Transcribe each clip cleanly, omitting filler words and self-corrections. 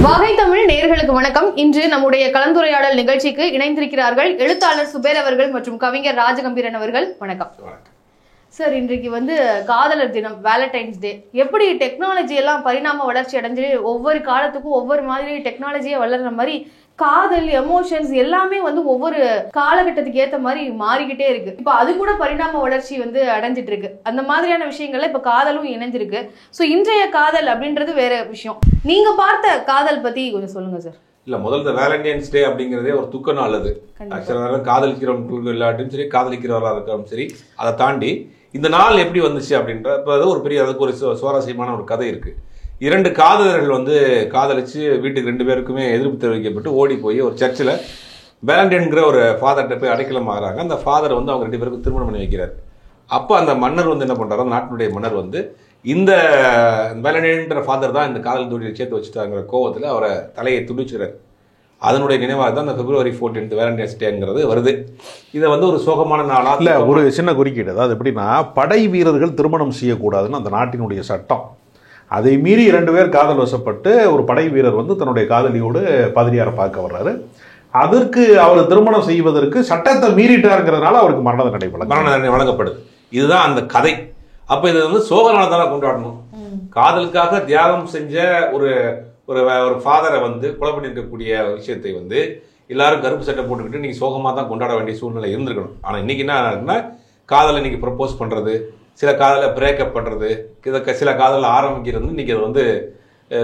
வாகை தமிழ் நேயர்களுக்கு வணக்கம். இன்று நம்முடைய கலந்துரையாடல் நிகழ்ச்சிக்கு இணைந்திருக்கிறார்கள் எழுத்தாளர் சுபேர் அவர்கள் மற்றும் கவிஞர் ராஜகம்பீரன் அவர்கள். வணக்கம் சார். இன்றைக்கு காதலர் தினம், வேலண்டைன்ஸ் டே. எப்படி டெக்னாலஜி எல்லாம் பரிணாம வளர்ச்சி அடைஞ்சு ஒவ்வொரு காலத்துக்கும் ஒவ்வொரு மாதிரி டெக்னாலஜியை வளர்ற மாதிரி காதல், எமோஷன்ஸ் எல்லாமே ஒவ்வொரு காலகட்டத்துக்கு ஏற்ற மாதிரி மாறிக்கிட்டே இருக்கு. இப்ப அது கூட பரிணாம வளர்ச்சி அடைஞ்சிட்டு இருக்கு. அந்த மாதிரியான விஷயங்கள்ல இப்ப காதலும் இணைஞ்சிருக்கு. சோ இன்றைய காதல் அப்படின்றது வேற விஷயம். நீங்க பார்த்த காதல் பத்தி கொஞ்சம் சொல்லுங்க சார். இல்ல, முதல்ல வேலண்டைன்ஸ் டே அப்படிங்கிறதே ஒரு துக்க நாள். அது காதலிக்கிறவங்களுக்கு இல்லாட்டும் சரி, காதலிக்கிறவர்களாக இருக்காலும் சரி, அதை தாண்டி இந்த நாள் எப்படி வந்துச்சு அப்படின்ற ஒரு பெரிய அதுக்கு ஒரு சுவாரஸ்யமான ஒரு கதை இருக்கு. இரண்டு காதலர்கள் காதலிச்சு வீட்டுக்கு ரெண்டு பேருக்குமே எதிர்ப்பு தெரிவிக்கப்பட்டு ஓடி போய் ஒரு சர்ச்சில் வேலண்டைன்கிற ஒரு ஃபாதர்கிட்ட போய் அடைக்கலம் ஆகிறாங்க. அந்த ஃபாதர் அவங்க ரெண்டு பேருக்கும் திருமணம் பண்ணி வைக்கிறார். அப்போ அந்த மன்னர் என்ன பண்ணுறாரு, நாட்டினுடைய மன்னர் இந்த வேலண்டைன்ற ஃபாதர் தான் இந்த காதல் தொழிலை சேர்த்து வச்சுட்டாங்கிற கோவத்தில் அவரை தலையை துடிச்சுறார். அதனுடைய நினைவாக தான் அந்த February 14 வேலண்டைன்ஸ் டேங்கிறது வருது. இதை ஒரு சோகமான நாளாக இல்லை, ஒரு சின்ன குறுக்கீடு. அதாவது எப்படின்னா, படை வீரர்கள் திருமணம் செய்யக்கூடாதுன்னு அந்த நாட்டினுடைய சட்டம். அதை மீறி இரண்டு பேர் காதல் வசப்பட்டு ஒரு படை வீரர் தன்னுடைய காதலியோடு பாதிரியாரை பார்க்க வர்றாரு. அதற்கு அவர் திருமணம் செய்வதற்கு சட்டத்தை மீறிட்டாருங்கிறதுனால அவருக்கு மரண தண்டனை வழங்கப்படுது. இதுதான் அந்த கதை. அப்ப இது சோக நாளை கொண்டாடணும். காதலுக்காக தியாகம் செஞ்ச ஒரு ஒரு ஃபாதரை கொலை பண்ணியிருக்கக்கூடிய விஷயத்தை எல்லாரும் கருப்பு சட்டை போட்டுக்கிட்டு இன்னைக்கு சோகமா தான் கொண்டாட வேண்டிய சூழ்நிலை இருந்திருக்கணும். ஆனா இன்னைக்கு என்ன ஆகுதுன்னா, காதலை இன்னைக்கு ப்ரப்போஸ் பண்றது, சில காதலை பிரேக்கப் பண்ணுறது, சில காதலை ஆரம்பிக்கிறது இன்னைக்கு அது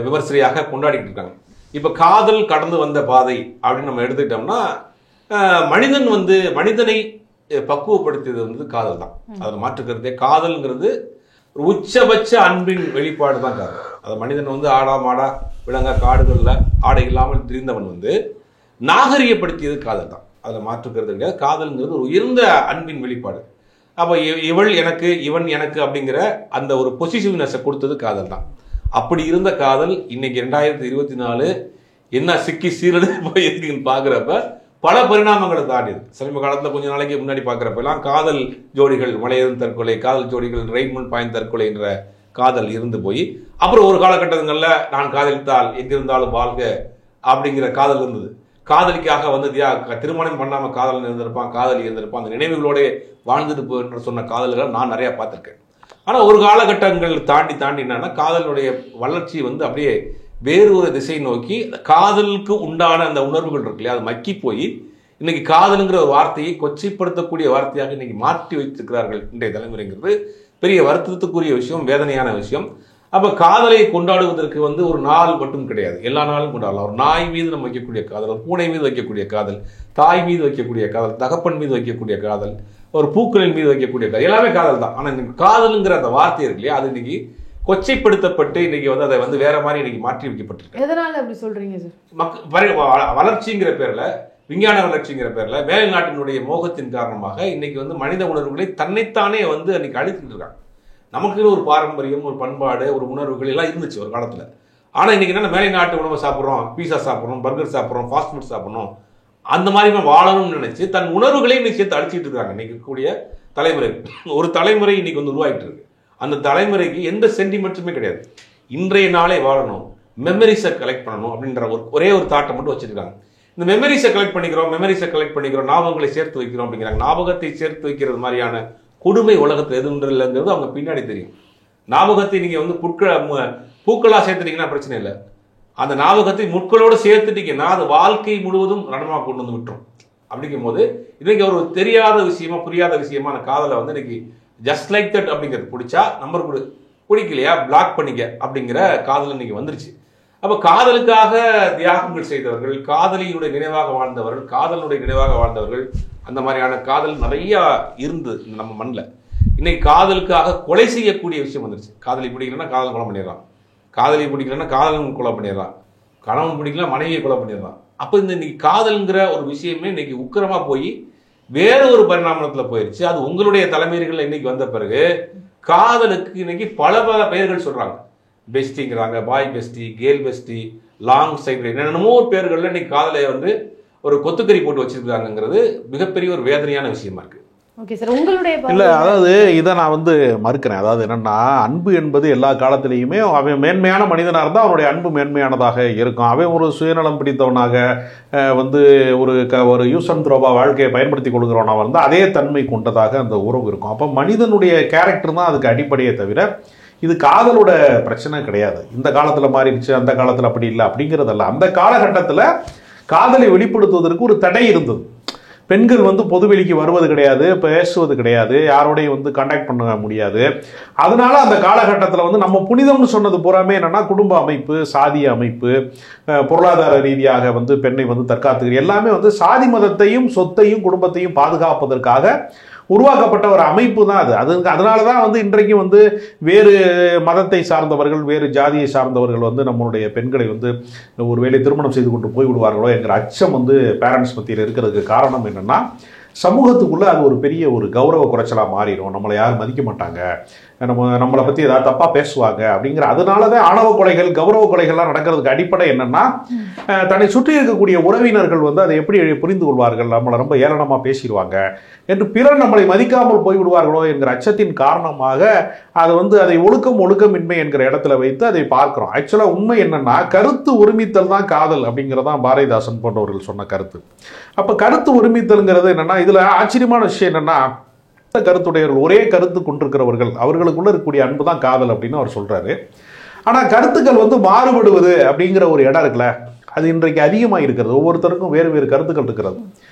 விமர்சையாக கொண்டாடிட்டு இருக்காங்க. இப்போ காதல் கடந்து வந்த பாதை அப்படின்னு நம்ம எடுத்துக்கிட்டோம்னா, மனிதன் மனிதனை பக்குவப்படுத்தியது காதல் தான். அதில் மாற்றுக்கிறதே. காதல்ங்கிறது ஒரு உச்சபட்ச அன்பின் வெளிப்பாடு தான் காதல். அது மனிதன் ஆடா மாடா விலங்க காடுகளில் ஆடை இல்லாமல் திரிந்தவன் நாகரிகப்படுத்தியது காதல் தான். அதில் மாற்றுக்கிறது கிடையாது. காதல்ங்கிறது ஒரு உயர்ந்த அன்பின் வெளிப்பாடு. அப்போ இவள் எனக்கு, இவன் எனக்கு அப்படிங்கிற அந்த ஒரு பொசிட்டிவ்னஸை கொடுத்தது காதல் தான். அப்படி இருந்த காதல் இன்னைக்கு 2024 என்ன சிக்கி சீரழிந்து போயிருக்குன்னு பார்க்குறப்ப பல பரிணாமங்களை தாண்டியது. சமீப காலத்தில் கொஞ்ச நாளைக்கு முன்னாடி பார்க்குறப்பெல்லாம் காதல் ஜோடிகள் மலையேறும் தற்கொலை, காதல் ஜோடிகள் ரெயின்மண்ட் பாயிண்ட் தற்கொலை என்ற காதல் இருந்து போய் அப்புறம் ஒரு காலகட்டங்களில் நான் காதலித்தால் எங்கிருந்தாலும் வாழ்க அப்படிங்கிற காதல் இருந்தது. காதலிக்காக திருமணம் பண்ணாமல் காதலன் இருந்திருப்பான், காதலி இருந்திருப்பான், அந்த நினைவுகளோட வாழ்ந்துட்டு போய் சொன்ன காதல்களை நான் நிறைய பார்த்துருக்கேன். ஆனால் ஒரு காலகட்டங்கள் தாண்டி என்னன்னா, காதலுடைய வளர்ச்சி அப்படியே வேறு ஒரு திசை நோக்கி காதலுக்கு உண்டான அந்த உணர்வுகள் இருக்கு இல்லையா, அது மக்கி போய் இன்னைக்கு காதலுங்கிற ஒரு வார்த்தையை கொச்சைப்படுத்தக்கூடிய வார்த்தையாக இன்னைக்கு மாற்றி வைத்திருக்கிறார்கள் இன்றைய தலைமுறைங்கிறது பெரிய வருத்தத்துக்குரிய விஷயம், வேதனையான விஷயம். அப்போ காதலை கொண்டாடுவதற்கு ஒரு நாள் மட்டும் கிடையாது, எல்லா நாளும் கொண்டாடலாம். ஒரு நாய் மீது நம்ம வைக்கக்கூடிய காதல், ஒரு பூனை மீது வைக்கக்கூடிய காதல், தாய் மீது வைக்கக்கூடிய காதல், தகப்பன் மீது வைக்கக்கூடிய காதல், ஒரு பூக்களின் மீது வைக்கக்கூடிய காதல், எல்லாமே காதல் தான். ஆனால் இன்னைக்கு காதலுங்கிற அந்த வார்த்தை இருக்கு இல்லையா, அது இன்னைக்கு கொச்சைப்படுத்தப்பட்டு இன்னைக்கு அதை வேற மாதிரி இன்னைக்கு மாற்றி வைக்கப்பட்டிருக்கு. எதனால அப்படி சொல்றீங்க சார்? வளர்ச்சிங்கிற பேர்ல, விஞ்ஞான வளர்ச்சிங்கிற பேர்ல, மேல் நாட்டினுடைய மோகத்தின் காரணமாக இன்னைக்கு மனித உணர்வுகளை தன்னைத்தானே இன்னைக்கு அழித்துட்டு இருக்காங்க. நமக்கு ஒரு பாரம்பரியம், ஒரு பண்பாடு, ஒரு உணர்வுகள் எல்லாம் இருந்துச்சு ஒரு காலத்துல. ஆனா இன்னைக்கு என்ன, மேலை நாட்டு உணவை சாப்பிட்றோம், பீஸா சாப்பிட்றோம், பர்கர் சாப்பிட்றோம், ஃபாஸ்ட் ஃபுட் சாப்பிடணும், அந்த மாதிரி வாழணும்னு நினைச்சு தன் உணர்வுகளை இன்னைக்கு சேர்த்து அழிச்சிட்டு இருக்காங்க இன்னைக்கு கூடிய தலைமுறை. ஒரு தலைமுறை இன்னைக்கு உருவாயிட்டு இருக்கு. அந்த தலைமுறைக்கு எந்த சென்டிமெண்ட்டுமே கிடையாது. இன்றைய நாளே வாழணும், மெமரிஸை கலெக்ட் பண்ணணும் அப்படின்ற ஒரே ஒரு தாட்டை மட்டும் வச்சிருக்காங்க. இந்த மெமரிஸை கலெக்ட் பண்ணிக்கிறோம், ஞாபகங்களை சேர்த்து வைக்கிறோம் அப்படிங்கிறாங்க. ஞாபகத்தை சேர்த்து வைக்கிறது மாதிரியான கொடுமை உலகத்தில் எதுவும் இல்லைங்கிறது அவங்க பின்னாடி தெரியும். ஞாபகத்தை நீங்க பூக்களா சேர்த்துட்டீங்கன்னா பிரச்சனை இல்லை. அந்த ஞாபகத்தை முட்களோடு சேர்த்துட்டீங்கன்னா அது வாழ்க்கை முழுவதும் ரணமாக கொண்டு விட்டுரும். அப்படிங்கும் போது இன்னைக்கு ஒரு தெரியாத விஷயமா, புரியாத விஷயமா அந்த காதலை இன்னைக்கு ஜஸ்ட் லைக் தட் அப்படிங்கிறது, பிடிச்சா நம்பர் கொடு, பிடிக்கலையா பிளாக் பண்ணிக்க அப்படிங்கிற காதல் இன்னைக்கு வந்துருச்சு. அப்போ காதலுக்காக தியாகங்கள் செய்தவர்கள், காதலியினுடைய நினைவாக வாழ்ந்தவர்கள், காதலுடைய நினைவாக வாழ்ந்தவர்கள், அந்த மாதிரியான காதல் நிறைய இருந்து நம்ம மண்ணில். இன்னைக்கு காதலுக்காக கொலை செய்யக்கூடிய விஷயம் வந்துருச்சு. காதலி பிடிக்கலன்னா காதலன் கொலை பண்ணிடுறான், காதலி பிடிக்கலன்னா காதலன் கொலை பண்ணிடுறான், கணவன் பிடிக்கலாம் மனைவியை கொலை பண்ணிடுறான். அப்போ இன்னைக்கு காதல்ங்கிற ஒரு விஷயமே இன்னைக்கு உக்கிரமா போய் வேற ஒரு பரிணாமத்துல போயிருச்சு. அது உங்களுடைய தலைமைகள் இன்னைக்கு வந்த பிறகு காதலுக்கு இன்னைக்கு பல பெயர்கள் சொல்றாங்க. பெஸ்டிங்கிறாங்க, boy bestie, girl bestie, long side, என்னென்னமோ பேர்கள்ல இன்னைக்கு காதலை ஒரு கொத்துக்கறி போட்டு வச்சிருக்காங்கிறது மிகப்பெரிய ஒரு வேதனையான விஷயமா இருக்கு. ஓகே சார், உங்களுடைய இல்லை, அதாவது இதை நான் வந்து மறுக்கிறேன். அதாவது என்னன்னா, அன்பு என்பது எல்லா காலத்திலையுமே அவன் மேன்மையான மனிதனாக இருந்தால் அவனுடைய அன்பு மேன்மையானதாக இருக்கும். அவன் ஒரு சுயநலம் பிடித்தவனாக வந்து ஒரு யூஸ் அண்ட் த்ரோவா வாழ்க்கையை பயன்படுத்தி கொள்கிறவனாக இருந்தால் அதே தன்மை கொண்டதாக அந்த உறவு இருக்கும். அப்போ மனிதனுடைய கேரக்டர் தான் அதுக்கு அடிப்படையே தவிர இது காதலோட பிரச்சனை கிடையாது. இந்த காலத்தில் மாறிடுச்சு, அந்த காலத்தில் அப்படி இல்லை அப்படிங்கிறதல்ல. அந்த காலகட்டத்தில் காதலை வெளிப்படுத்துவதற்கு ஒரு தடை இருந்தது. பெண்கள் வந்து பொதுவெளிக்கு வருவது கிடையாது, பேசுவது கிடையாது, யாரோடையும் வந்து கான்டாக்ட் பண்ண முடியாது. அதனால அந்த காலகட்டத்தில் வந்து நம்ம புனிதம்னு சொன்னது பூராமே என்னன்னா குடும்ப அமைப்பு, சாதிய அமைப்பு, பொருளாதார ரீதியாக வந்து பெண்ணை வந்து தற்காத்துக்கிறது எல்லாமே வந்து சாதி மதத்தையும் சொத்தையும் குடும்பத்தையும் பாதுகாப்பதற்காக உருவாக்கப்பட்ட ஒரு அமைப்பு தான் அது. அதனால தான் வந்து இன்றைக்கும் வந்து வேறு மதத்தை சார்ந்தவர்கள், வேறு ஜாதியை சார்ந்தவர்கள் வந்து நம்மளுடைய பெண்களை வந்து ஒருவேளை திருமணம் செய்து கொண்டு போய் விடுவார்களோ என்கிற அச்சம் வந்து பேரண்ட்ஸ் மத்தியில் இருக்கிறதுக்கு காரணம் என்னன்னா, சமூகத்துக்குள்ளே அது ஒரு பெரிய ஒரு கௌரவ குறைச்சலாக மாறிடும். நம்மளை யாரும் மதிக்க மாட்டாங்க, நம்மளை பற்றி ஏதாவது தப்பாக பேசுவாங்க அப்படிங்கிற. அதனால தான் ஆணவ கொலைகள், கௌரவ கொலைகள்லாம் நடக்கிறதுக்கு அடிப்படை என்னன்னா, தன்னை சுற்றி இருக்கக்கூடிய உறவினர்கள் வந்து அதை எப்படி புரிந்து கொள்வார்கள், நம்மளை ரொம்ப ஏளனமாக பேசிடுவாங்க என்று பிறர் நம்மளை மதிக்காமல் போய்விடுவார்களோ என்கிற அச்சத்தின் காரணமாக அது வந்து அதை ஒழுக்கமின்மை என்கிற இடத்துல வைத்து அதை பார்க்கிறோம். ஆக்சுவலாக உண்மை என்னன்னா, கருத்து ஒருமித்தல் தான் காதல் அப்படிங்கிறதான் பாரதிதாசன் போன்றவர்கள் சொன்ன கருத்து. அப்போ கருத்து ஒருமித்தல்ங்கிறது என்னன்னா, இதுல ஆச்சரியமான விஷயம் என்னன்னா, கருத்துடையவர்கள், ஒரே கருத்து கொண்டிருக்கிறவர்கள், அவர்களுக்குள்ள இருக்கக்கூடிய அன்பு தான் காதல் அப்படின்னு அவர் சொல்றாரு. ஆனா கருத்துக்கள் வந்து மாறுபடுவது அப்படிங்கிற ஒரு இடம் இருக்குல்ல, அது இன்றைக்கு அதிகமாக இருக்கிறது. ஒவ்வொருத்தருக்கும் வேறு வேறு கருத்துக்கள் இருக்கிறது.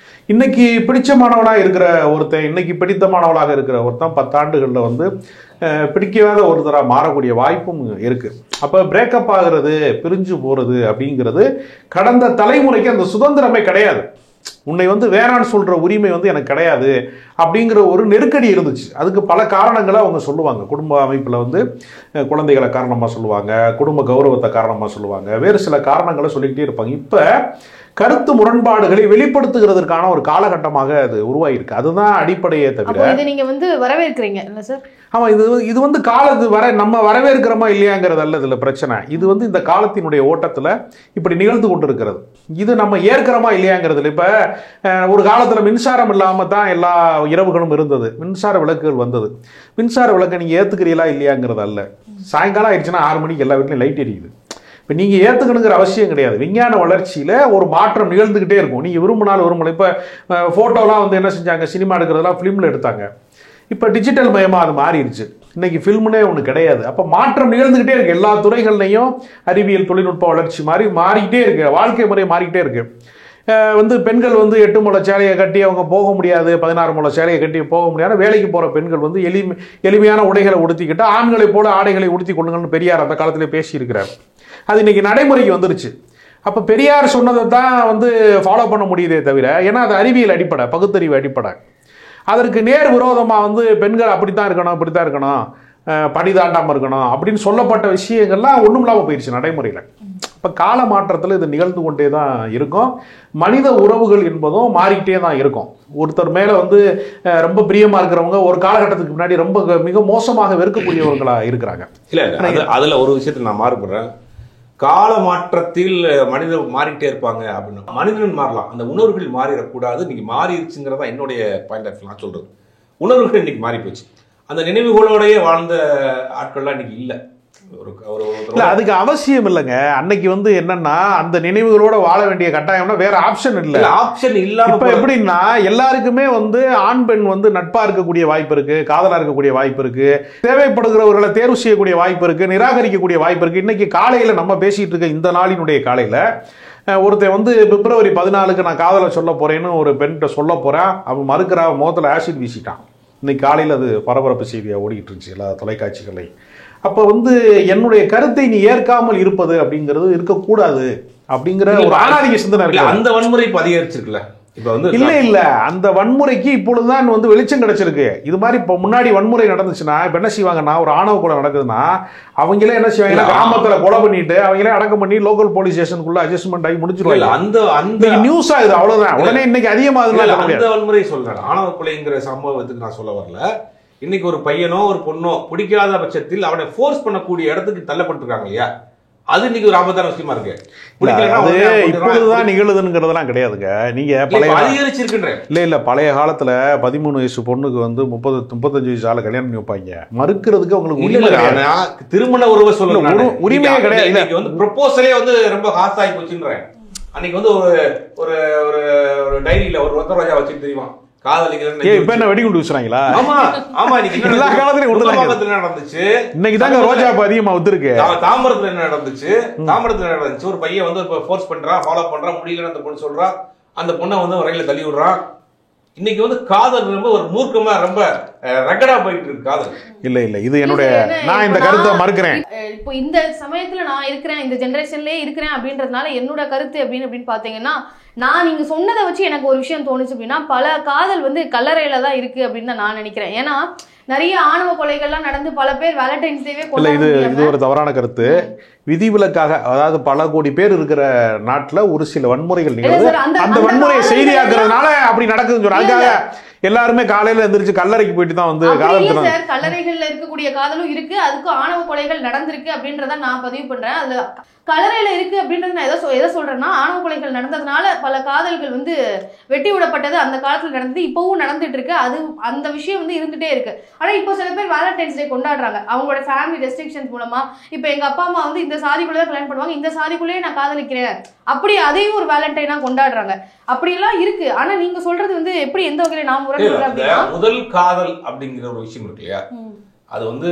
இன்னைக்கு பிடிச்சமானவனாக இருக்கிற ஒருத்தன், இன்னைக்கு பிடித்தமானவளாக இருக்கிற ஒருத்தன் 10 ஆண்டுகளில் வந்து பிடிக்காத ஒருத்தராக மாறக்கூடிய வாய்ப்பும் இருக்கு. அப்போ பிரேக்கப் ஆகிறது, பிரிஞ்சு போறது அப்படிங்கிறது கடந்த தலைமுறைக்கு அந்த சுதந்திரமே கிடையாது. உன்னை வந்து வேணான்னு சொல்ற உரிமை வந்து எனக்கு கிடையாது அப்படிங்கிற ஒரு நெருக்கடி இருந்துச்சு. அதுக்கு பல காரணங்களை அவங்க சொல்லுவாங்க. குடும்ப அமைப்பில் வந்து குழந்தைகளை காரணமாக சொல்லுவாங்க, குடும்ப கௌரவத்தை காரணமாக சொல்லுவாங்க, வேறு சில காரணங்களை சொல்லிக்கிட்டே இருப்பாங்க. இப்போ கருத்து முரண்பாடுகளை வெளிப்படுத்துகிறதுக்கான ஒரு காலகட்டமாக அது உருவாயிருக்கு. அதுதான் அடிப்படையே தவிர இதை நீங்க வந்து வரவேற்கிறீங்க இல்ல சார்? ஆமா, இது வந்து நம்ம வரவேற்கிறோமா இல்லையாங்கிறது அல்ல இதுல பிரச்சனை. இது வந்து இந்த காலத்தினுடைய ஓட்டத்துல இப்படி நிகழ்ந்து கொண்டு இருக்கிறது. இது நம்ம ஏற்கிறோமா இல்லையாங்கிறதுல. இப்ப ஒரு காலத்துல மின்சாரம் இல்லாம தான் எல்லா இரவுகளும் இருந்தது, மின்சார விளக்குகள் வந்தது. மின்சார விளக்கை நீங்க ஏத்துக்கிறீங்களா இல்லையாங்கிறது அல்ல. சாயங்காலம் ஆயிடுச்சுன்னா 6 மணிக்கு எல்லா வீட்லையும் லைட் எரியுது. இப்போ நீங்கள் ஏற்றுக்கணுங்கிற அவசியம் கிடையாது. விஞ்ஞான வளர்ச்சியில் ஒரு மாற்றம் நிகழ்ந்துக்கிட்டே இருக்கும். நீங்கள் விரும்பினாலும் விரும்பல. இப்போ ஃபோட்டோலாம் வந்து என்ன செஞ்சாங்க, சினிமா எடுக்கிறதெல்லாம் ஃபிலிமில் எடுத்தாங்க. இப்போ டிஜிட்டல் மயமாக அது மாறிடுச்சு. இன்னைக்கு ஃபில்முனே ஒன்று கிடையாது. அப்போ மாற்றம் நிகழ்ந்துக்கிட்டே இருக்குது. எல்லா துறைகள்லையும் அறிவியல் தொழில்நுட்ப வளர்ச்சி மாறிக்கிட்டே இருக்கு. வாழ்க்கை முறை மாறிக்கிட்டே இருக்கு. வந்து பெண்கள் வந்து 8 முழ சேலையை கட்டி அவங்க போக முடியாது, 16 முழ சேலையை கட்டி போக முடியாது. வேலைக்கு போகிற பெண்கள் வந்து எளிமையான உடைகளை உடுத்திக்கிட்டு ஆண்களை போல ஆடைகளை உடுத்தி கொள்ளுங்கள்னு பெரியார் அந்த காலத்திலே பேசியிருக்கிறார். அது இன்னைக்கு நடைமுறைக்கு வந்துருச்சு. அப்போ பெரியார் சொன்னதை தான் வந்து ஃபாலோ பண்ண முடியுதே தவிர, ஏன்னா அது அறிவியல் அடிப்படை, பகுத்தறிவு அடிப்படை. அதற்கு நேர் விரோதமாக வந்து பெண்கள் அப்படித்தான் இருக்கணும், படி தாண்டாமல் இருக்கணும் அப்படின்னு சொல்லப்பட்ட விஷயங்கள்லாம் ஒன்றும் இல்லாமல் போயிடுச்சு நடைமுறையில். இப்போ கால மாற்றத்தில் இது நிகழ்ந்து கொண்டே தான் இருக்கும். மனித உறவுகள் என்பதும் மாறிக்கிட்டே தான் இருக்கும். ஒருத்தர் மேலே வந்து ரொம்ப பிரியமாக இருக்கிறவங்க ஒரு காலகட்டத்துக்கு முன்னாடி ரொம்ப மிக மோசமாக வெறுக்கக்கூடியவர்களாக இருக்கிறாங்க. இல்லை, அதில் ஒரு விஷயத்தில் நான் மாறுபடுறேன். கால மாற்றத்தில் மனிதர் மாறிட்டே இருப்பாங்க அப்படின்னு. மனிதன் மாறலாம், அந்த உணர்வுகள் மாறிடக்கூடாது. இன்னைக்கு மாறிடுச்சுங்கிறதா என்னுடைய பாயிண்ட் ஆஃப் நான் சொல்றது. உணர்வுகள் இன்னைக்கு மாறி போச்சு. அந்த நினைவுகளோடய வாழ்ந்த ஆட்கள்லாம் இன்னைக்கு இல்லை. அதுக்கு அவசியம் இல்லைங்க. அன்னைக்கு வந்து என்னன்னா, அந்த நினைவுகளோட வாழ வேண்டிய கட்டாயம்னா வேற ஆப்ஷன் இல்லை. ஆப்ஷன் இல்லாம இப்ப எப்படின்னா, எல்லாருக்குமே வந்து ஆண் பெண் வந்து நட்பா இருக்கக்கூடிய வாய்ப்பு இருக்கு, காதலா இருக்கக்கூடிய வாய்ப்பு இருக்கு, தேவைப்படுகிறவர்களை தேர்வு செய்யக்கூடிய வாய்ப்பு இருக்கு, நிராகரிக்கக்கூடிய வாய்ப்பு இருக்கு. இன்னைக்கு காலையில நம்ம பேசிட்டு இருக்க இந்த நாளினுடைய காலையில ஒருத்தன் வந்து பிப்ரவரி 14க்கு நான் காதலை சொல்ல போறேன்னு ஒரு பெண்கிட்ட சொல்ல போறேன். அவன் மறுக்கிறா, முகத்துல ஆசிட் வீசிட்டான். இன்னைக்கு காலையில் அது பரபரப்பு செய்தியாக ஓடிட்டு இருந்துச்சு எல்லா தொலைக்காட்சிகளை. அப்போ வந்து என்னுடைய கருத்தை நீ ஏற்காமல் இருப்பது அப்படிங்கிறது இருக்கக்கூடாது அப்படிங்கிற ஒரு ஆணாதிக்க சிந்தனை இருக்கு. அந்த வன்முறை இப்போ அதிகரிச்சிருக்குல்ல. இப்போ வந்து இல்ல அந்த வன்முறைக்கு இப்பொழுதுதான் வந்து வெளிச்சம் கிடைச்சிருக்கு. இது மாதிரி இப்போ முன்னாடி வன்முறை நடந்துச்சுன்னா இப்போ என்ன செய்வாங்கன்னா, ஒரு ஆணவ கொலை நடக்குதுன்னா அவங்களே என்ன செய்வாங்கன்னா, கிராமத்துல கொலை பண்ணிட்டு அவங்களே அடக்கம் பண்ணி லோக்கல் போலீஸ் ஸ்டேஷனுக்குள்ள அட்ஜஸ்ட்மெண்ட் ஆகி முடிச்சிருவாங்க. அந்த நியூஸ் ஆகுது, அவ்வளவுதான். உடனே இன்னைக்கு அதிகமாக அந்த வன்முறை சொல்றேன். ஆணவ கொலைங்கிற சம்பவத்துக்கு நான் சொல்ல வரல. இன்னைக்கு ஒரு பையனோ ஒரு பொண்ணோ பிடிக்காத பட்சத்தில் அவனை ஃபோர்ஸ் பண்ணக்கூடிய இடத்துக்கு தள்ளப்பட்டிருக்காங்க இல்லையா, அது இன்னைக்கு ஒரு ஆபத்தான விஷயமா இருக்கு. இப்பொழுதுதான் நிகழுதுங்கிறதெல்லாம் கிடையாதுங்க. நீங்க இல்ல பழைய காலத்துல 13 வயசு பொண்ணுக்கு வந்து 35 வயசு ஆள கல்யாணம் பண்ணி வைப்பாங்க. மறுக்கிறதுக்கு அவங்களுக்கு திருமண உறவு சொல்ல உரிமையே கிடையாது. இன்னைக்கு வந்து ப்ரொபோசலே வந்து ரொம்ப ஹாஸ் ஆகி போச்சுன்றேன். அன்னைக்கு வந்து ஒரு ஒரு டைரியில ஒரு ரொத்த ரோஜா வச்சுட்டு தெரியுமா இப்ப என்ன வெடிகுண்டு வீசுறாங்களா? ஆமா ஆமா, இன்னைக்கு எல்லா காலத்துலயும் நடந்துச்சு. இன்னைக்கு தாங்க ரோஜா அதிகமா வந்துருக்கு. தாம்பரத்துல என்ன நடந்துச்சு? தாம்பரத்துல நடந்துச்சு, ஒரு பையன் வந்து ஃபோர்ஸ் பண்றான், ஃபாலோ பண்றான், முடியலன்னு அந்த பொண்ணு சொல்றா, அந்த பொண்ணை வந்து ரயில தள்ளி விடுறான். இன்னைக்கு வந்து காதல் ரொம்ப ஒரு மூர்க்கமா ரொம்ப ரகடா போயிட்டு இருக்கு காதல். இல்ல இது என்னுடைய, நான் இந்த கருத்தை மறுக்கிறேன். இப்போ இந்த சமயத்துல நான் இருக்கிறேன், இந்த ஜெனரேஷன்லயே இருக்கிறேன் அப்படின்றதுனால என்னோட கருத்து அப்படின்னு பாத்தீங்கன்னா, நான் நீங்க சொன்னதை வச்சு எனக்கு ஒரு விஷயம் தோணுச்சு அப்படின்னா, பல காதல் வந்து கல்லறையில தான் இருக்கு அப்படின்னு தான் நான் நினைக்கிறேன். ஏன்னா நிறைய ஆணவ கொலைகள்லாம் நடந்து பல பேர் வேலண்டைன்ஸ் டேவே இது ஒரு தவறான கருத்து. விதிவிலக்காக, அதாவது பல கோடி பேர் இருக்கிற நாட்டுல ஒரு சில வன்முறைகள் நிகழ்வு, அந்த வன்முறையை செய்தியாக்குறதுனால அப்படி நடக்குதுன்னு சொல்ற. அதுக்காக எல்லாருமே காலையில எந்திரிச்சு கல்லறைக்கு போயிட்டு தான் வந்து காதல். கல்லறைகள்ல இருக்கக்கூடிய காதலும் இருக்கு, அதுக்கும் ஆணவ கொலைகள் நடந்திருக்கு அப்படின்றத நான் பதிவு பண்றேன். அதுல கல்லறையில இருக்கு அப்படின்றது நான் எதை சொல்றேன்னா, ஆணவ கொலைகள் நடந்ததுனால பல காதல்கள் வந்து வெட்டி விடப்பட்டது அந்த காலத்துல நடந்தது, இப்பவும் நடந்துட்டு இருக்கு. அது அந்த விஷயம் வந்து இருந்துட்டே இருக்கு. ஆனா இப்போ சில பேர் வேலண்டைன்ஸ் டே கொண்டாடுறாங்க அவங்களோட ஃபேமிலி ரெஸ்ட்ரிக்ஷன்ஸ் மூலமா. இப்ப எங்க அப்பா அம்மா வந்து இந்த சாதிக்குள்ளே கல்யாணம் பண்ணுவாங்க, இந்த சாதிக்குள்ளேயே நான் காதலிக்கிறேன், அப்படி அதையும் ஒரு வேலண்டைனா கொண்டாடுறாங்க. அப்படி எல்லாம் இருக்கு. ஆனா நீங்க சொல்றது வந்து எப்படி, எந்த வகையில நான் முதல் காதல் அப்படிங்கிற ஒரு விஷயம் இருக்கு இல்லையா, அது வந்து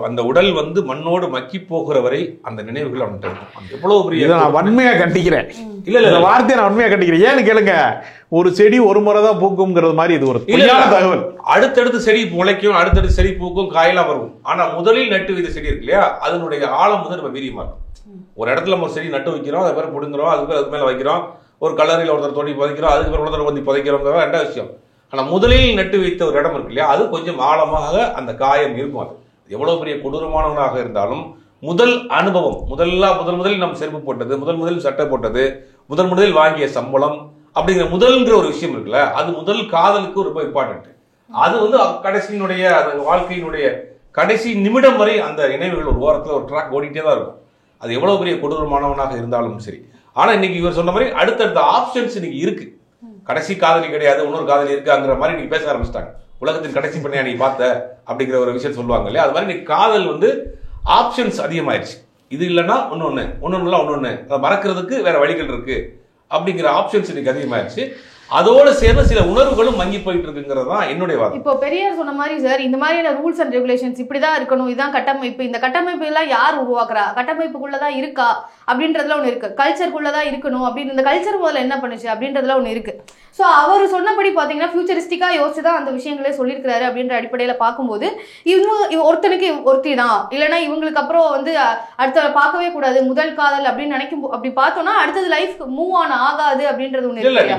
அந்த உடல் வந்து மண்ணோடு மக்கி போகிற வரை அந்த நினைவுகள் அவன்கிட்ட இருக்கும். எவ்வளவு பெரிய, நான் வன்மையா கண்டிக்கிறேன். இல்ல வார்த்தையை நான் வன்மையா கண்டிக்கிறேன். ஏன்னு கேளுங்க, ஒரு செடி ஒரு முறை தான் பூக்கும்ங்கிறது மாதிரி இது ஒரு தகவல். அடுத்தடுத்து செடி முளைக்கும், அடுத்தடுத்து செடி பூக்கும், காயெல்லாம் வரும். ஆனா முதலில் நட்டு வைத்த செடி இருக்கு இல்லையா, அதனுடைய ஆழம் வந்து நம்ம வீரியமா இருக்கும். ஒரு இடத்துல நம்ம செடி நட்டு வைக்கிறோம், அதை பேர் பிடுங்குறோம், அதுக்கு மேல வைக்கிறோம், ஒரு கலரில் ஒருத்தர் தோண்டி புதைக்கிறோம், அதுக்கு பேர் ஒருத்தர் வந்து புதைக்கிறோம், ரெண்டாவது விஷயம். ஆனா முதலில் நட்டு வைத்த ஒரு இடம் இருக்கு இல்லையா, அது கொஞ்சம் ஆழமாக அந்த காயம் இருக்கும். அது எவ்வளவு பெரிய கொடூரமானவனாக இருந்தாலும் முதல் அனுபவம், முதலில் நம்ம செருப்பு போட்டது, முதலில் சட்டை போட்டது, முதலில் வாங்கிய சம்பளம் அப்படிங்கிற முதல்ங்கிற ஒரு விஷயம் இருக்குல்ல, அது முதல் காதலுக்கு ரொம்ப இம்பார்ட்டன்ட். அது வந்து கடைசியினுடைய வாழ்க்கையினுடைய கடைசி நிமிடம் வரை அந்த நினைவுகள் ஒரு ஓரத்துல ஒரு ட்ராக் ஓடிட்டே தான் இருக்கும். அது எவ்வளவு பெரிய கொடூரமானவனாக இருந்தாலும் சரி. ஆனா இன்னைக்கு இவர் சொன்ன மாதிரி அடுத்தடுத்த ஆப்ஷன்ஸ் இன்னைக்கு இருக்கு. கடைசி காதலி கிடையாது, இன்னொரு காதலி இருக்காங்கிற மாதிரி நீங்க பேச ஆரம்பிச்சிட்டாங்க. உலகத்தின் கடைசி பண்ணியா நீ பார்த்த அப்படிங்கிற ஒரு விஷயம் சொல்லுவாங்க இல்லையா, அது மாதிரி இன்னைக்கு காதல் வந்து ஆப்ஷன்ஸ் அதிகமாயிருச்சு. இது இல்லைன்னா ஒன்னொன்னு மறக்கிறதுக்கு வேற வழிகள் இருக்கு அப்படிங்கிற ஆப்ஷன்ஸ் இன்னைக்கு அதிகமாயிருச்சு. அதோட சேர்ந்து சில உணர்வுகளும் மங்கி போயிட்டு இருக்குங்கிறது தான் என்னுடைய வாதம். இப்போ பெரியார் சொன்ன மாதிரி சார், இந்த மாதிரியான ரூல்ஸ் அண்ட் ரெகுலேஷன்ஸ் இப்படிதான் இருக்கணும், இதுதான் கட்டமைப்பு, இந்த கட்டமைப்பு எல்லாம் யார் உருவாக்குறா, கட்டமைப்புக்குள்ளதான் இருக்கா அப்படின்றதுல ஒண்ணு இருக்கு, கல்ச்சருக்குள்ளதான் இருக்கணும் அப்படின்னு இந்த கல்ச்சர் முதல்ல என்ன பண்ணுச்சு அப்படின்றதுல ஒண்ணு இருக்கு. ஸோ அவர் சொன்னபடி பார்த்தீங்கன்னா ஃபியூச்சரிஸ்டிக்கா யோசிச்சு தான் அந்த விஷயங்களே சொல்லியிருக்கிறாரு அப்படின்ற அடிப்படையில் பார்க்கும்போது இவங்க ஒருத்தனுக்கு ஒருத்தி தான், இல்லைன்னா இவங்களுக்கு அப்புறம் வந்து அடுத்த பார்க்கவே கூடாது முதல் காதல் அப்படின்னு நினைக்கும். அப்படி பார்த்தோம்னா அடுத்தது லைஃப் மூவ் ஆன் ஆகாது அப்படின்றது ஒண்ணு இல்லை.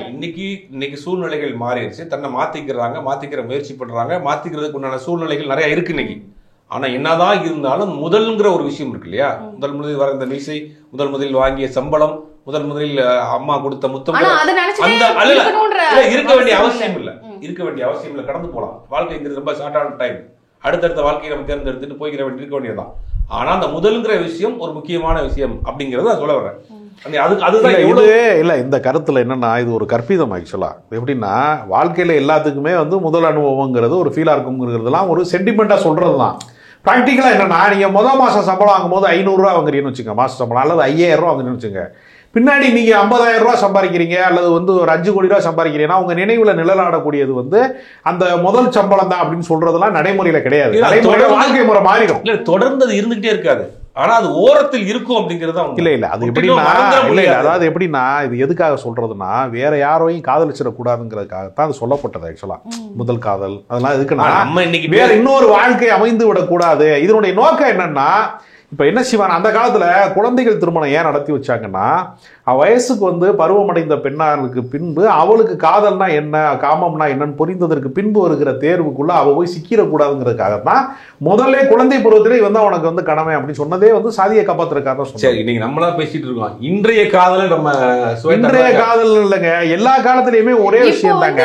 இன்னைக்கு சூழ்நிலைகள் மாறிடுச்சு, தன்னை மாத்திக்கிற முயற்சி பண்றாங்க, மாத்திக்கிறதுக்கு உண்டான சூழ்நிலைகள் நிறைய இருக்கு இன்னைக்கு. ஆனா என்னதான் இருந்தாலும் முதல்ங்கிற ஒரு விஷயம் இருக்கு இல்லையா, முதலில் வர இந்த மீசை, முதலில் வாங்கிய சம்பளம், முதலில் அம்மா கொடுத்த முத்தம், இருக்க வேண்டிய அவசியம் இல்ல, கடந்து போலாம். வாழ்க்கைங்கிறது ரொம்ப ஷார்ட்டான டைம். அடுத்தடுத்த வாழ்க்கையை நம்ம தேர்ந்தெடுத்துட்டு இருக்க வேண்டியதுதான். ஆனா அந்த முதல்ங்கிற விஷயம் ஒரு முக்கியமான விஷயம் அப்படிங்கறத சொல்ல வர்றேன். இந்த கருத்துல என்னன்னா, இது ஒரு கற்பிதம். ஆக்சுவலா எப்படின்னா, வாழ்க்கையில எல்லாத்துக்குமே வந்து முதல் அனுபவங்கிறது ஒரு ஃபீலா இருக்குங்கிறதுலாம் ஒரு சென்டிமெண்டா சொல்றதுதான். ப்ராக்டிக்கலா என்னன்னா, நீங்க முதல் மாசம் சம்பளம் வாங்கும் போது 500 ரூபா வாங்குறீங்கன்னு வச்சுங்க, மாச சம்பளம், அல்லது 5000 ரூபா வாங்குறீங்கன்னு வச்சுங்க, பின்னாடி நீங்க 50,000 ரூபா சம்பாதிக்கிறீங்க அல்லது வந்து ஒரு 5 கோடி ரூபா சம்பாதிக்கிறீங்கன்னா உங்க நினைவுல நிழலாடக்கூடியது வந்து அந்த முதல் சம்பளம் தான் அப்படின்னு சொல்றதெல்லாம் நடைமுறையில கிடையாது. நடைமுறையில வாழ்க்கை முறை மாறிடும். இல்ல தொடர்ந்து இருந்துகிட்டே இருக்காது, ஆனா அது ஓரத்தில் இருக்கும் அப்படிங்கறத. இல்ல அது எப்படின்னா, அதாவது எப்படின்னா, இது எதுக்காக சொல்றதுன்னா, வேற யாரையும் காதலிச்சிடக்கூடாதுங்கிறதுக்காகத்தான் அது சொல்லப்பட்டது. ஆக்சுவலா முதல் காதல் அதெல்லாம் எதுக்குன்னா, நம்ம இன்னைக்கு வேற இன்னொரு வாழ்க்கை அமைந்து விடக்கூடாது. இதனுடைய நோக்கம் என்னன்னா, இப்ப என்ன செய்வான், அந்த காலத்துல குழந்தைகள் திருமணம் ஏன் நடத்தி வச்சாங்கன்னா, வயசுக்கு வந்து பருவமடைந்த பெண்ணாருக்கு பின்பு அவளுக்கு காதல்னா என்ன, காமம்னா என்னன்னு புரிந்ததற்கு பின்பு வருகிற தேர்வுக்குள்ள அவ போய் சிக்கிடக்கூடாதுங்கிறதுக்காகத்தான் முதல்ல குழந்தை பருவத்திலே வந்து அவனுக்கு வந்து கடமை அப்படின்னு சொன்னதே வந்து சாதியை காப்பாத்துறதுக்காக தான். சரி, இன்னைக்கு நம்மளா பேசிட்டு இருக்கோம். இன்றைய காதல் நம்ம இன்றைய காதல் இல்லைங்க, எல்லா காலத்திலயுமே ஒரே விஷயம் தாங்க.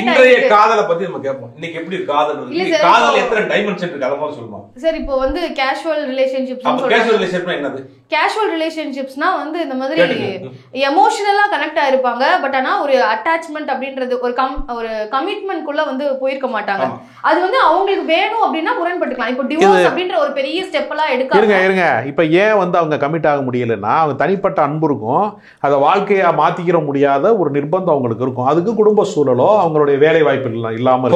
இன்றைய காதலை பத்தி நம்ம கேட்போம். இன்னைக்கு எப்படி காதல் எத்தனை டைமென்ஷன் இருக்கு, அதை மாதிரி சொல்லுவோம். சார் இப்போ வந்து கேஷுவல் ரிலேஷன்ஷிப்ஸ் கேஷுவல் ரிலேஷன்ஷிப்னா என்னது? கேஷுவல் ரிலேஷன்ஷிப்ஸ்னா வந்து இந்த மாதிரி எமோஷனலா கனெக்ட் ஆயிருப்பாங்க, பட் ஆனா ஒரு அட்டாச்மெண்ட் அப்படின்றது ஒரு கமிட்மெண்ட் குள்ள வந்து போயிருக்க மாட்டாங்க. அது வந்து அவங்களுக்கு வேணும் அப்படின்னா முரண்பட்டுக்கலாம். இப்போ டிவோர்ஸ் அப்படின்ற ஒரு பெரிய ஸ்டெப் எல்லாம் இருங்க. இப்ப ஏன் வந்து அவங்க கமிட் ஆக முடியலன்னா அவங்க தனிப்பட்ட அன்பு இருக்கும், அதை வாழ்க்கையா மாத்திக்கிற முடியாத ஒரு நிர்பந்தம் அவங்களுக்கு இருக்கும். அதுக்கு குடும்ப சூழலோ அவங்களுடைய வேலை வாய்ப்பு இல்லாம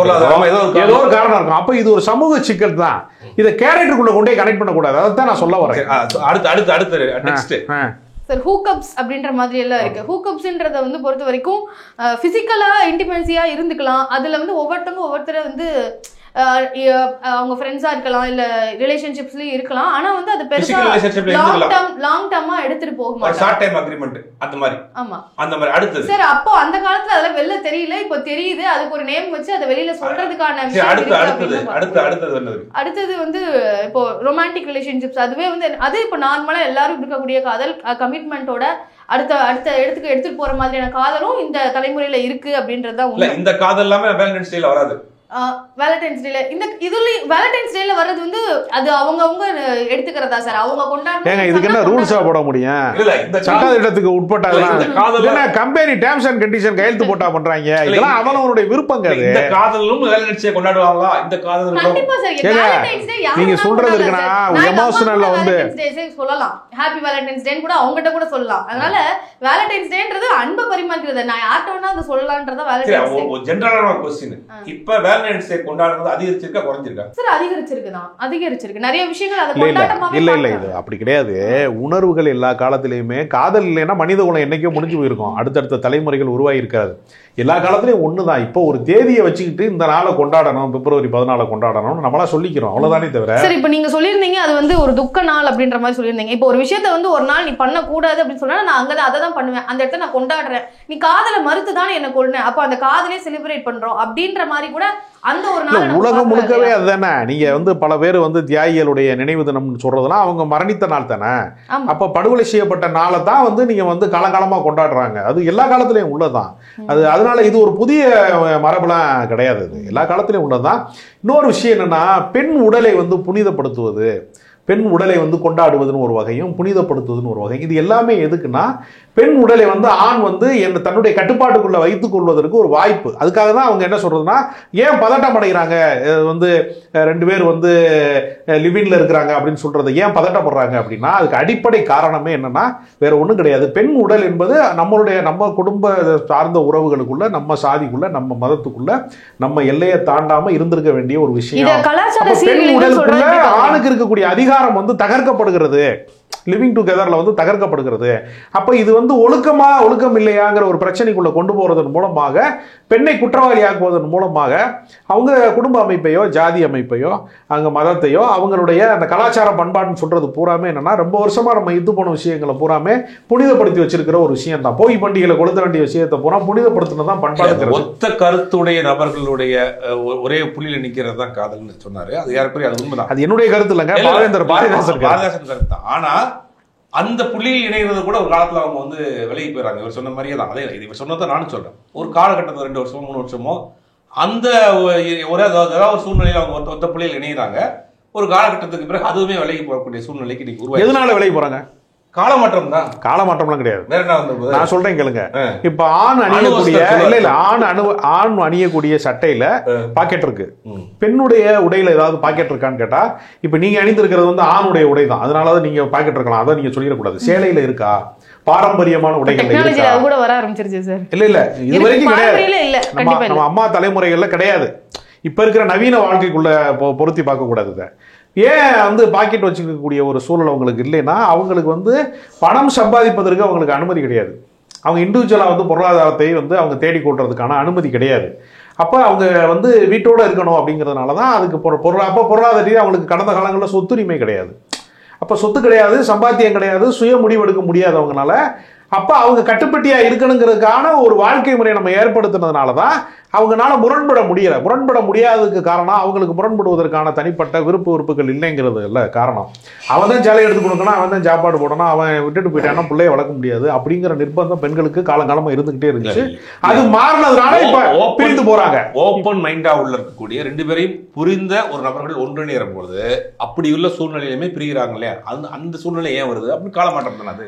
ஏதோ ஒரு காரணம் இருக்கும். அப்ப இது ஒரு சமூக சிக்கல் தான். இதை கேரக்டருக்குள்ள கொண்டே கனெக்ட் பண்ணக்கூடாது. அதான் நான் சொல்ல வரேன். அடுத்து நெக்ஸ்ட் சார் ஹூக்கப்ஸ் அப்படின்ற மாதிரி எல்லாம் இருக்கு. ஹூக்கப்ஸ்ன்றத வந்து பொறுத்த வரைக்கும் பிசிக்கலா இன்டிமென்சியா இருந்துக்கலாம். அதுல வந்து ஒவ்வொருத்தரை வந்து அவங்க ஃப்ரெண்ட்ஸா இருக்கலாம், இல்ல ரிலேஷன்ஷிப்ஸ்லயும் இருக்கலாம். ஆனா வந்து அது பெருசா லாங் டர்மா எடுத்துட்டு போக மாட்டாங்க. ஷார்ட் டைம் அக்ரிமெண்ட் அந்த மாதிரி. ஆமா, அந்த மாதிரி. அடுத்து சார் அப்போ அந்த காலத்துல அதெல்லாம் வெளில தெரியல, இப்போ தெரியுது. அதுக்கு ஒரு நேம் வச்சு அதை வெளியில சொல்றதுக்கான அடுத்தது வந்து இப்போ ரொமான்டிக் ரிலேஷன்ஷிப்ஸ். அதுவே வந்து அது இப்போ நார்மலா எல்லாரும் இருக்கக்கூடிய காதல் கமிட்மெண்டோட அடுத்த இடத்துக்கு எடுத்துட்டு போற மாதிரியான காதலும் இந்த தலைமுறையில இருக்கு அப்படின்றதுதான். இந்த காதல் எல்லாமே வேலண்டைன்ஸ் டேல வராது. வேலண்டைன்ஸ் டேல வேலண்டைன்ஸ் டேல வர்றது வந்து அது அவங்க எடுத்துக்கிறதா சார்? அவங்க கொண்டாடுறாங்க. இதுக்கு என்ன ரூல்ஸா போட முடியும்? இல்ல இந்த சட்டத்திட்டத்துக்கு உட்பட்டதெல்லாம் கம்பெனி டேர்ம்ஸ் அண்ட் கண்டிஷன் கையெழுத்து போட்டா பண்றாங்க. இதெல்லாம் அவங்களுடைய விருப்பங்க. இந்த காதலும் வேலண்டைன்ஸ் டே கொண்டாடுவாங்களா? இந்த காதல் கண்டிப்பா சார். வேலண்டைன்ஸ் டே நீங்க சொல்றது இருக்குனா எமோஷனல்ல வந்து சொல்லலாம். ஹேப்பி வேலண்டைன்ஸ் டே கூட அவங்ககிட்ட கூட சொல்லலாம். அதனால வேலண்டைன்ஸ் டேன்றது அன்பை பரிமாறுறது. நான் யார்ட்டனா அது சொல்லலாம்ன்றத வேலண்டைன்ஸ் டே. ஒரு ஜெனரலான क्वेश्चन. இப்ப வேலண்டைன்ஸ் டே கொண்டாடுறது அதிகரிச்சிருக்கா குறைஞ்சிருக்கா? சார் அதிகரிச்சிருக்கு. நிறைய விஷயங்கள் அத கொண்டாட்டமாவே இல்ல இது அப்படி கிடையாது. உணர்வுகள் எல்லா காலத்திலயுமே காதல் இல்லைன்னா மனித குலம் என்னைக்கோ முடிஞ்சு போயிருக்கும். அடுத்தடுத்த தலைமுறைகள் உருவாகி இருக்காது. எல்லா காலத்திலயும் ஒண்ணுதான். இப்போ ஒரு தேதியை வச்சுக்கிட்டு இந்த நாளை கொண்டாடணும், பிப்ரவரி 14 கொண்டாடணும் நம்மளா சொல்லிக்கிறோம், அவ்வளவுதானே தவிர. சரி, இப்போ நீங்க சொல்லியிருந்தீங்க அது வந்து ஒரு துக்க நாள் அப்படின்ற மாதிரி சொல்லியிருந்தீங்க. இப்போ ஒரு விஷயத்த வந்து ஒரு நாள் நீ பண்ண கூடாது அப்படின்னு சொன்னா நான் அங்கதான் அதை தான் பண்ணுவேன், அந்த இடத்த நான் கொண்டாடுறேன். நீ காதலை மறுத்து தானே என்ன கொள்ளுன, அப்போ அந்த காதலே செலிப்ரேட் பண்றோம் அப்படின்ற மாதிரி கூட அந்த ஒரு நாள் உலகம் முழுக்கவே அதுதானே. நீங்க வந்து பல பேர் வந்து தியாகிகளுடைய நினைவு தினம்னு சொல்றதுலாம் அவங்க மரணித்த நாள் தானே. அப்ப படுகொலை செய்யப்பட்ட நாளை தான் வந்து நீங்க வந்து காலங்காலமா கொண்டாடுறாங்க. அது எல்லா காலத்திலயும் உள்ளதான். அதனால இது ஒரு புதிய மரபுலாம் கிடையாது. இது எல்லா காலத்திலயும் உள்ளதான். இன்னொரு விஷயம் என்னன்னா, பெண் உடலை வந்து புனிதப்படுத்துவது, பெண் உடலை வந்து கொண்டாடுவதுன்னு ஒரு வகையும் புனிதப்படுத்துவதுன்னு ஒரு வகை. இது எல்லாமே எதுக்குன்னா, பெண் உடலை வந்து ஆண் வந்து தன்னுடைய கட்டுப்பாட்டுக்குள்ள வைத்துக் கொள்வதற்கு ஒரு வாய்ப்பு. அதுக்காக தான் அவங்க என்ன சொல்றதுன்னா, ஏன் பதட்டம் அடைகிறாங்க, வந்து 2 பேர் வந்து லிவிங்ல இருக்கிறாங்க அப்படின்னு சொல்றது ஏன் பதட்டப்படுறாங்க அப்படின்னா, அதுக்கு அடிப்படை காரணமே என்னன்னா வேற ஒன்றும் கிடையாது. பெண் உடல் என்பது நம்ம குடும்ப சார்ந்த உறவுகளுக்குள்ள, நம்ம சாதிக்குள்ள, நம்ம மதத்துக்குள்ள, நம்ம எல்லையை தாண்டாம இருந்திருக்க வேண்டிய ஒரு விஷயம். பெண் உடலுக்குள்ள ஆணுக்கு இருக்கக்கூடிய அதிகாரம் வந்து தகர்க்கப்படுகிறது, லிவிங் டுகெதர்ல வந்து தகர்க்கப்படுகிறது. அப்ப இது வந்து ஒழுக்கம் இல்லையாங்கிற ஒரு பிரச்சனைக்குள்ள கொண்டு போறதன் மூலமாக, பெண்ணை குற்றவாளியாக்குவதன் மூலமாக அவங்க குடும்ப அமைப்பையோ ஜாதி அமைப்பையோ அங்க மதத்தையோ அவங்களுடைய அந்த கலாச்சார பண்பாடுன்னு சொல்றது பூராமே என்னன்னா, ரொம்ப வருஷமா நம்ம இது போன விஷயங்களை பூராமே புனிதப்படுத்தி வச்சிருக்கிற ஒரு விஷயம் தான். போய் பண்டிகைகளை கொளுத்த வேண்டிய விஷயத்தை பூரா புனிதப்படுத்தினதான் பண்பாடு. ஒத்த கருத்துடைய நபர்களுடைய ஒரே புள்ளியில நிக்கிறது தான் காதல்னு சொன்னாரு. அது யாருக்குரிய அது உண்மைதான். அது என்னுடைய கருத்து இல்லைங்க, பாரதிதாசன் கருத்து. ஆனா அந்த புள்ளியில் இணைகிறது கூட ஒரு காலத்துல அவங்க வந்து விலகி போயிடறாங்க. இவர் சொன்ன மாதிரியே தான். அதே இவர் சொன்னதை நானும் சொல்றேன். ஒரு காலகட்டத்தில் 2 வருஷமோ 3 வருஷமோ அந்த ஏதாவது ஒரு சூழ்நிலையில் அவங்க ஒத்த புள்ளியில் இணைகிறாங்க. ஒரு காலகட்டத்துக்கு பிறகு அதுவுமே விலகி போகக்கூடிய சூழ்நிலைக்கு இன்னைக்கு உருவாக்கி. எதனால விலகி போறாங்க? காலமாற்றம் தான். காலமாற்றம்லாம் கிடையாது. வேற என்ன வந்து நான் சொல்றேன் கேளுங்க. இப்ப ஆண் அணியக்கூடிய சட்டையில பாக்கெட் இருக்கு, பெண்ணுடைய உடையில ஏதாவது பாக்கெட் இருக்கான்னு கேட்டா, இப்ப நீங்க அணிந்திருக்கிறது வந்து ஆணுடைய உடை தான், அதனாலதான் நீங்க பாக்கெட் இருக்கலாம். அதை நீங்க சொல்லிடக்கூடாது. சேலையில இருக்கா, பாரம்பரியமான உடைகள் கூட வர ஆரம்பிச்சிருச்சு சார். இல்ல இது வரைக்கும் கிடையாது. நம்ம அம்மா தலைமுறைகள்ல கிடையாது. இப்ப இருக்கிற நவீன வாழ்க்கைக்குள்ள பொருத்தி பார்க்க கூடாது. ஏன் வந்து பாக்கெட் வச்சுக்கக்கூடிய ஒரு சூழல் அவங்களுக்கு இல்லைன்னா, அவங்களுக்கு வந்து பணம் சம்பாதிப்பதற்கு அவங்களுக்கு அனுமதி கிடையாது. அவங்க இண்டிவிஜுவலாக வந்து பொருளாதாரத்தை வந்து அவங்க தேடி கொள்றதுக்கான அனுமதி கிடையாது. அப்போ அவங்க வந்து வீட்டோட இருக்கணும் அப்படிங்கிறதுனால தான் அதுக்கு பொருளாதார அவங்களுக்கு கடந்த காலங்களில் சொத்துரிமை கிடையாது. அப்போ சொத்து கிடையாது, சம்பாத்தியம் கிடையாது, சுய முடிவெடுக்க முடியாதவங்கனால அப்ப அவங்க கட்டுப்பட்டியா இருக்கணுங்கிறதுக்கான ஒரு வாழ்க்கை முறையை நம்ம ஏற்படுத்தினதுனாலதான் அவங்களால முரண்பட முடியாததுக்கு காரணம் அவங்களுக்கு முரண்படுவதற்கான தனிப்பட்ட விருப்புகள் இல்லைங்கிறது இல்ல காரணம். அவன் தான் சேலை எடுத்து கொடுக்கணும், அவன் தான் சாப்பாடு போடணும், அவன் விட்டுட்டு போயிட்டானா பிள்ளைய வளர்க்க முடியாது அப்படிங்கிற நிர்பந்தம் பெண்களுக்கு காலங்காலமா இருந்துகிட்டே இருந்துச்சு. அது மாறினதுனால இப்ப பிரிந்து போறாங்க. ஓப்பன் மைண்டா உள்ள இருக்கக்கூடிய ரெண்டு பேரையும் புரிந்த ஒரு நபர்கள் ஒன்றிணையும் பொழுது அப்படி உள்ள சூழ்நிலையிலுமே பிரிகிறாங்க இல்லையா, அந்த சூழ்நிலை ஏன் வருது? அப்படி காலமாற்றம் தானே அது.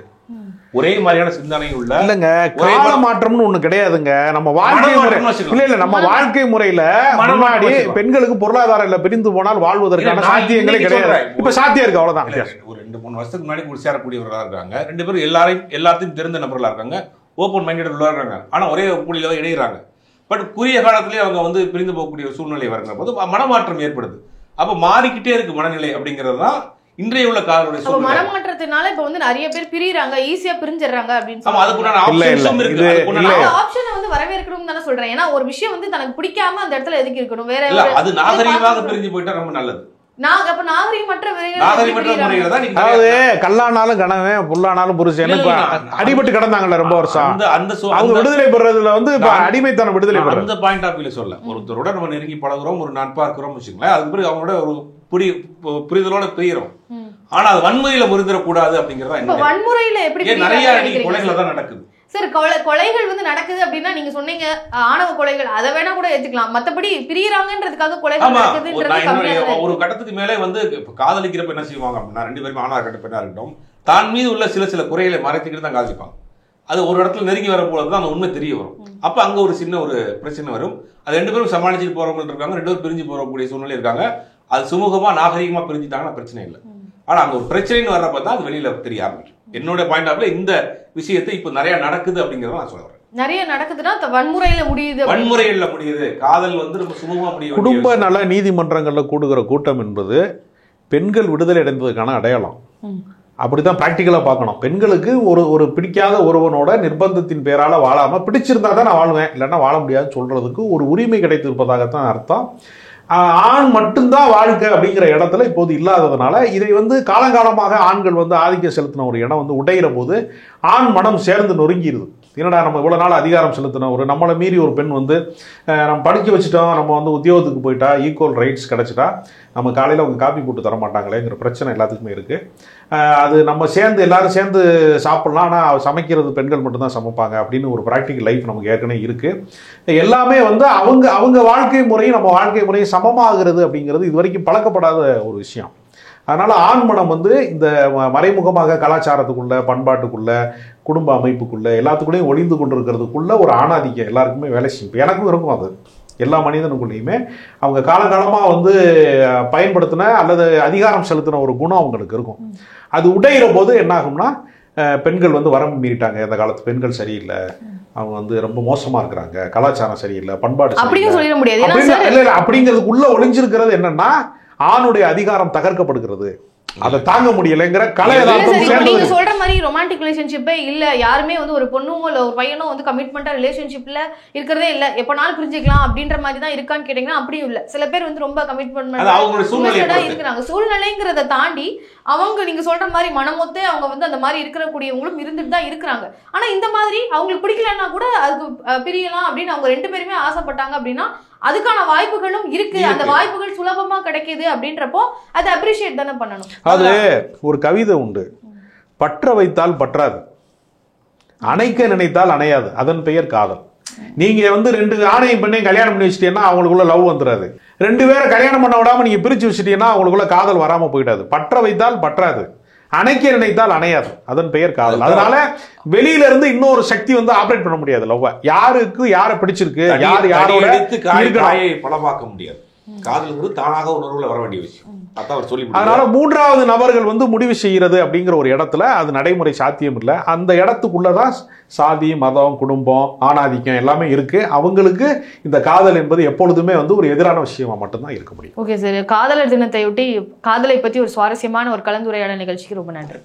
ஒரே மாதிரியான சிந்தனை உள்ள இல்லங்க, கால மாற்றம்னு ஒண்ணு கிடையாதுங்க. நம்ம வாழ்க்கை முறை இல்ல நம்ம வாழ்க்கை முறையில முன்னாடி பெண்களுக்கு பொருளாதாரம் இல்ல பிரிந்து போனால் வாழ்வதற்கான சாத்தியங்களே கிடையாது. இப்ப சாத்தியம் இருக்கு, அவ்வளவுதான். ஒரு 2-3 வருஷத்துக்கு முன்னாடி சேரக்கூடியவர்களா இருக்காங்க, ரெண்டு பேரும் எல்லாத்தையும் தெரிந்த நபர்களா இருக்காங்க, ஓப்பன் மைண்டட் உள்ள இருக்காங்க, ஆனா ஒரே புள்ளியில தான் இணைகிறாங்க. பட் குறுகிய காலத்திலேயே அவங்க பிரிந்து போகக்கூடிய சூழ்நிலை வருகிற போது மனமாற்றம் ஏற்படுது. அப்ப மாறிக்கிட்டே இருக்கு மனநிலை அப்படிங்கிறது தான் இன்றைய உள்ள காலோட சூழ்நிலை. மனமாற்றத்தினால இப்ப நிறைய பேர் பிரியறாங்க, ஈஸியா பிரிஞ்சிடறாங்க அப்படின்னு சொல்றாங்க. அதுக்குண்டான ஆப்ஷன்ஸ் இருக்கு. அந்த ஆப்ஷனை வரவேற்கணும்னு தான சொல்றேன். ஏன்னா ஒரு விஷயம் தனக்கு பிடிக்காம அந்த இடத்துல எதுக்கு இருக்கணும்? வேற அது நாகரீகமாக பிரிஞ்சு போயிட்டா ரொம்ப நல்லது. அதாவது கல்லானாலும் கணவன் புல்லானாலும் புருஷன் அடிபட்டு கிடந்தாங்கல்ல ரொம்ப வருஷம். அவங்க விடுதலை பெறதுல அடிமைத்தனம் விடுதலை பெற அந்த பாயிண்ட் ஆஃப் வியூல சொல்ல ஒருத்தரோட நம்ம நெருங்கி பழகுறோம், ஒரு நட்பா இருக்கிறோம் வச்சுங்களேன், அதுக்கு பிறகு அவங்களோட ஒரு புரிதலோட பிரிகிறோம். ஆனா அது வன்முறையில முறிந்துடக்கூடாது அப்படிங்கறதா. வன்முறையில எப்படி நிறைய கொலைகளை தான் நடக்குது சார். கொலைகள் நடக்குது அப்படின்னா நீங்க சொன்னீங்க ஆணவ கொலைகள், அதை வேணா கூட ஏத்துக்கலாம். மத்தபடி பிரியறாங்கன்றதுக்காக கொலைகள் நடக்குதுன்றது ஒரு கட்டத்துக்கு மேலே காதலிக்கிறப்ப என்ன செய்வாங்க அப்படின்னா, ரெண்டு பேரும் ஆணவ கட்ட பெண்ணா இருக்கட்டும், தான் மீது உள்ள சில குறைகளை மறைத்துக்கிட்டு தான் காதலிப்பாங்க. அது ஒரு இடத்துல நெருங்கி வரப்போது தான் அந்த உண்மை தெரிய வரும். அப்ப அங்க ஒரு சின்ன ஒரு பிரச்சனை வரும். அது ரெண்டு பேரும் சமாளிச்சுட்டு போறவங்க இருக்காங்க, ரெண்டு பேரும் பிரிஞ்சு போறக்கூடிய சூழ்நிலை இருக்காங்க. அது சுமூகமா நாகரிகமா பிரிஞ்சுட்டாங்கன்னா பிரச்சனை இல்லை. ஆனா அங்க ஒரு பிரச்சனைன்னு வர்றப்ப தான் அது வெளியில தெரிய ஆரம்பிக்கும். என்னோட பாயிண்ட் ஆஃப்ல இந்த விஷயத்தை இப்ப நிறைய நடக்குது அப்படிங்கறத நான் சொல்றேன். நிறைய நடக்குதுன்னா வன்முறையில முடியுது. காதல் ரொம்ப சுமூகமா முடியும். குடும்ப நல நீதிமன்றங்கள்ல கூடுகிற கூட்டம் என்பது பெண்கள் விடுதலை அடைந்ததுக்கான அடையாளம். அப்படித்தான் பிராக்டிக்கலா பார்க்கணும். பெண்களுக்கு ஒரு பிடிக்காத ஒருவனோட நிர்பந்தத்தின் பேரால வாழாம பிடிச்சிருந்தா தான் நான் வாழ்வேன், இல்லைன்னா வாழ முடியாதுன்னு சொல்றதுக்கு ஒரு உரிமை கிடைத்திருப்பதாகத்தான் அர்த்தம். ஆண் மட்டும்தான் வாழ்க்கை அப்படிங்கிற இடத்துல இப்போது இல்லாததுனால இதை காலங்காலமாக ஆண்கள் ஆதிக்கம் செலுத்தின ஒரு இடம் உடைகிற போது ஆண் மனம் சேர்ந்து நொறுங்கிடுது. என்னடா நம்ம இவ்வளோ நாள் அதிகாரம் செலுத்தின ஒரு நம்மளை மீறி ஒரு பெண் நம்ம படிக்க வச்சுட்டோம், நம்ம உத்தியோகத்துக்கு போயிட்டா ஈக்குவல் ரைட்ஸ் கிடச்சிட்டா நம்ம காலையில் அவங்க காப்பி போட்டு தர மாட்டாங்களேங்கிற பிரச்சனை எல்லாத்துக்குமே இருக்குது. அது நம்ம எல்லாரும் சேர்ந்து சாப்பிட்லாம், ஆனால் சமைக்கிறது பெண்கள் மட்டும்தான் சமைப்பாங்க அப்படின்னு ஒரு ப்ராக்டிக்கல் லைஃப் நமக்கு ஏற்கனவே இருக்குது. எல்லாமே அவங்க வாழ்க்கை முறையும் நம்ம வாழ்க்கை முறையும் சமமாகிறது அப்படிங்கிறது இது வரைக்கும் பழக்கப்படாத ஒரு விஷயம். அதனால் ஆண்மனம் இந்த மறைமுகமாக கலாச்சாரத்துக்குள்ள பண்பாட்டுக்குள்ள குடும்ப அமைப்புக்குள்ள எல்லாத்துக்குள்ளேயும் ஒளிந்து கொண்டு இருக்கிறதுக்குள்ள ஒரு ஆணாதிக்கம் எல்லாருக்குமே வேலை செய்யும். எனக்கும் இருக்கும். அது எல்லா மனிதனுக்குள்ளேயுமே அவங்க காலகாலமாக பயன்படுத்தின அல்லது அதிகாரம் செலுத்தின ஒரு குணம் அவங்களுக்கு இருக்கும். அது உடையிற போது என்ன ஆகும்னா பெண்கள் வரம்பு மீறிட்டாங்க, இந்த காலத்து பெண்கள் சரியில்லை, அவங்க ரொம்ப மோசமா இருக்கிறாங்க, கலாச்சாரம் சரியில்லை, பண்பாடு அப்படிங்கிறதுக்குள்ள ஒளிஞ்சிருக்கிறது என்னன்னா ஆணுடைய அதிகாரம் தகர்க்கப்படுகிறது, அதை தாங்க முடியலைங்கிற நீங்க சொல்ற மாதிரி ரொமான்டிக் ரிலேஷன்ஷிப்பே இல்ல. யாருமே ஒரு பொண்ணும் இல்ல ஒரு பையனும் கமிட்மெண்டா ரிலேஷன்ஷிப்ல இருக்கிறதே இல்ல, எப்பனாலும் பிரிஞ்சுக்கலாம் அப்படின்ற மாதிரி தான் இருக்கான்னு கேட்டீங்கன்னா அப்படியும் இல்ல. சில பேர் ரொம்ப கமிட்மெண்ட் இருக்கிறாங்க. சூழ்நிலைங்கிறத தாண்டி அவங்க நீங்க சொல்ற மாதிரி மனமொத்தே அவங்க அந்த மாதிரி இருக்கிறக்கூடியவங்களும் இருந்துட்டு தான் இருக்கிறாங்க. ஆனா இந்த மாதிரி அவங்களுக்கு பிடிக்கலன்னா கூட அதுக்கு பிரியலாம் அப்படின்னு அவங்க ரெண்டு பேருமே ஆசைப்பட்டாங்க அப்படின்னா அதுக்கான வாய்ப்புகளும் இருக்கு. அந்த வாய்ப்புகள் சுலபமா கிடைக்குது அப்படின்றப்போ அதை அப்ரிஷியேட் தானே பண்ணணும். அது ஒரு கவிதை உண்டு, பற்ற வைத்தால் பற்றாது, அணைக்க நினைத்தால் அணையாது, அதன் பெயர் காதல். நீங்க ரெண்டு ஆணையும் பெண்ணையும் கல்யாணம் பண்ணி வச்சிட்டீங்கன்னா அவங்களுக்குள்ள லவ் வந்துடாது. ரெண்டு பேரை கல்யாணம் பண்ண விடாம நீங்க பிரிச்சு வச்சுட்டீங்கன்னா அவங்களுக்குள்ள காதல் வராம போயிடாது. பற்ற வைத்தால் பற்றாது, அணைக்க நினைத்தால் அணையாது, அதன் பெயர் காதல். அதனால வெளியில இருந்து இன்னொரு சக்தி ஆபரேட் பண்ண முடியாது. லவ் யாருக்கு யாரை பிடிச்சிருக்கு, யார் யாரோட பலமாக்க முடியாது. காதல் தானாக உணர்வுல வர வேண்டிய விஷயம். அதனால மூன்றாவது நபர்கள் முடிவு செய்யறது அப்படிங்கிற ஒரு இடத்துல அது நடைமுறை சாத்தியம் இல்லை. அந்த இடத்துக்குள்ளதான் சாதி, மதம், குடும்பம், ஆணாதிக்கம் எல்லாமே இருக்கு. அவங்களுக்கு இந்த காதல் என்பது எப்பொழுதுமே ஒரு எதிரான விஷயமா மட்டும்தான் இருக்க முடியும். ஓகே சார், காதலர் தினத்தையொட்டி காதலை பற்றி ஒரு சுவாரஸ்யமான ஒரு கலந்துரையாடல் நிகழ்ச்சிக்கு ரொம்ப நன்றி.